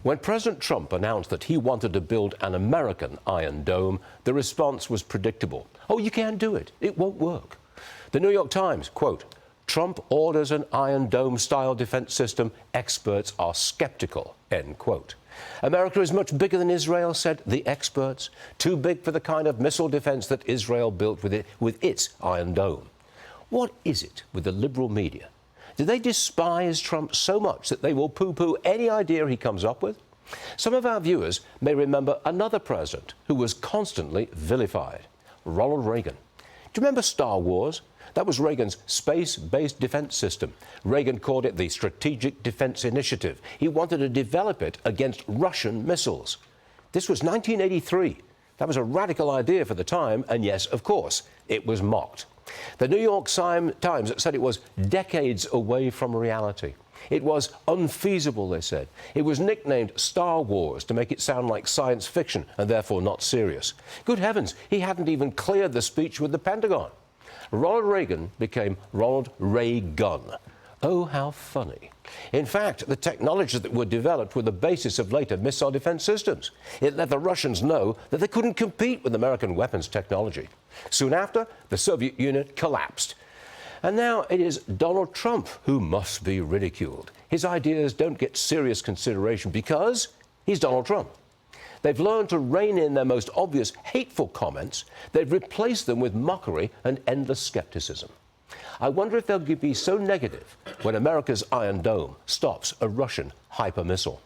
When President Trump announced that he wanted to build an American Iron Dome, the response was predictable. Oh, you can't do it. It won't work. The New York Times, quote, Trump orders an Iron Dome-style defense system. Experts are skeptical, end quote. America is much bigger than Israel, said the experts. Too big for the kind of missile defense that Israel built with its Iron Dome. What is it with the liberal media? Do they despise Trump so much that they will poo-poo any idea he comes up with? Some of our viewers may remember another president who was constantly vilified, Ronald Reagan. Do you remember Star Wars? That was Reagan's space-based defense system. Reagan called it the Strategic Defense Initiative. He wanted to develop it against Russian missiles. This was 1983. That was a radical idea for the time, and yes, of course, it was mocked. The New York Times said it was decades away from reality. It was unfeasible, they said. It was nicknamed Star Wars to make it sound like science fiction and therefore not serious. Good heavens, he hadn't even cleared the speech with the Pentagon. Ronald Reagan became Ronald Ray-Gun. Oh, how funny. In fact, the technologies that were developed were the basis of later missile defense systems. It let the Russians know that they couldn't compete with American weapons technology. Soon after, the Soviet Union collapsed. And now it is Donald Trump who must be ridiculed. His ideas don't get serious consideration because he's Donald Trump. They've learned to rein in their most obvious hateful comments. They've replaced them with mockery and endless skepticism. I wonder if they'll be so negative when America's Iron Dome stops a Russian hyper missile.